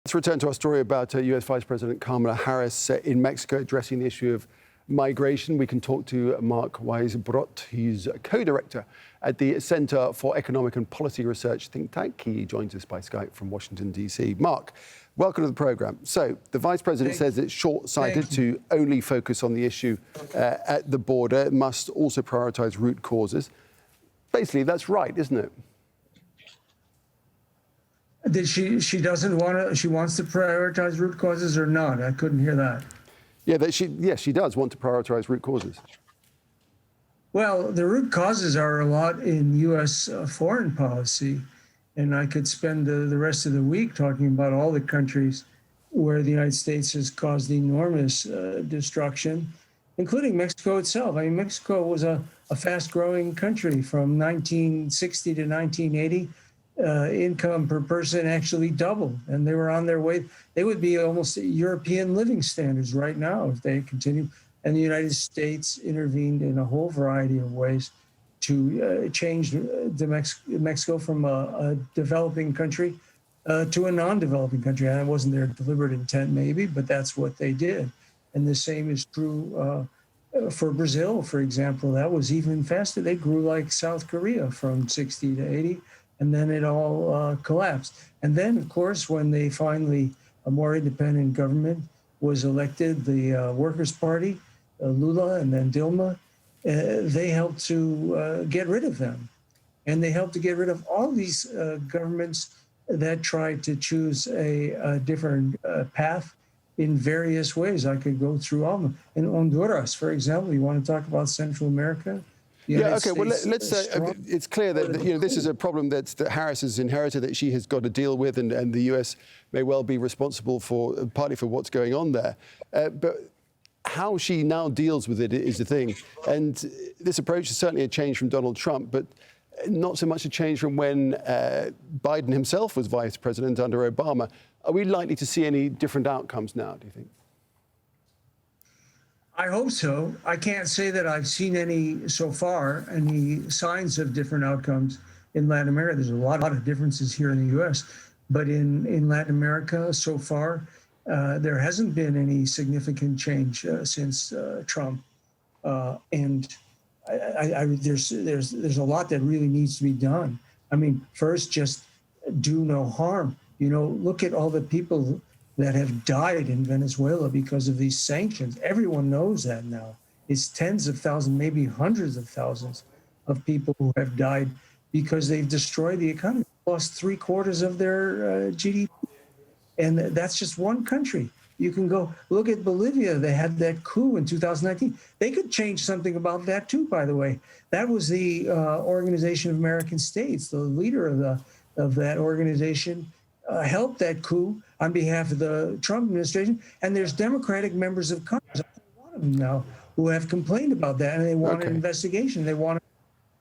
Let's return to our story about US Vice President Kamala Harris in Mexico addressing the issue of migration. We can talk to Mark Weisbrot. He's co-director at the Center for Economic and Policy Research think tank. He joins us by Skype from Washington, D.C. Mark, welcome to the programme. So the Vice President says it's short-sighted to only focus on the issue at the border. It must also prioritise root causes. Basically, that's right, isn't it? She doesn't want to. She wants to prioritize root causes or not? I couldn't hear that. Yeah, she does want to prioritize root causes. Well, the root causes are a lot in U.S. Foreign policy, and I could spend the rest of the week talking about all the countries where the United States has caused enormous destruction, including Mexico itself. I mean, Mexico was a fast-growing country from 1960 to 1980. Income per person actually doubled, and they were on their way. They would be almost European living standards right now if they continue. And the United States intervened in a whole variety of ways to change Mexico from a developing country to a non-developing country. And it wasn't their deliberate intent, maybe, but that's what they did. And the same is true for Brazil, for example. That was even faster. They grew like South Korea from 60 to 80. And then it all collapsed. And then, of course, when they finally, a more independent government was elected, the Workers' Party, Lula and then Dilma, they helped to get rid of them. And they helped to get rid of all these governments that tried to choose a different path in various ways. I could go through all of them. In Honduras, for example, you want to talk about Central America? Yeah, okay, well, let's it's clear that this is a problem that Harris has inherited, that she has got to deal with, and the US may well be responsible for, partly for what's going on there. But how she now deals with it is the thing. And this approach is certainly a change from Donald Trump, but not so much a change from when Biden himself was vice president under Obama. Are we likely to see any different outcomes now, do you think? I hope so. I can't say that I've seen any so far, any signs of different outcomes in Latin America. There's a lot of differences here in the U.S., but in Latin America so far, there hasn't been any significant change since Trump. And there's a lot that really needs to be done. I mean, first, just do no harm. Look at all the people that have died in Venezuela because of these sanctions. Everyone knows that now. It's tens of thousands, maybe hundreds of thousands of people who have died because they've destroyed the economy, lost 3/4 of their GDP. And that's just one country. You can go look at Bolivia. They had that coup in 2019. They could change something about that too, by the way. That was the Organization of American States. The leader of that organization helped that coup on behalf of the Trump administration. And there's Democratic members of Congress, a lot of them now, who have complained about that, and they want an investigation. They want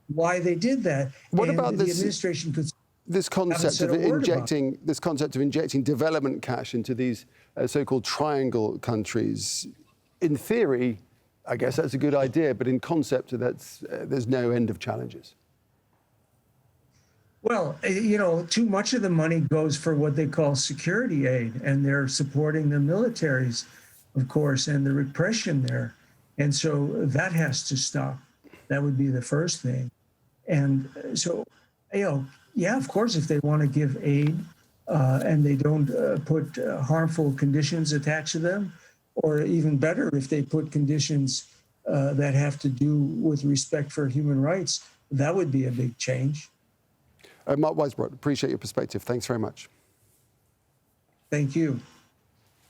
why they did that. What about the administration could this concept of injecting development cash into these so-called triangle countries? In theory, I guess that's a good idea, but in concept, there's no end of challenges. Well, too much of the money goes for what they call security aid, and they're supporting the militaries, of course, and the repression there. And so that has to stop. That would be the first thing. And so, yeah, of course, if they want to give aid and they don't put harmful conditions attached to them, or even better, if they put conditions that have to do with respect for human rights, that would be a big change. Mark Weisbrot, appreciate your perspective. Thanks very much. Thank you.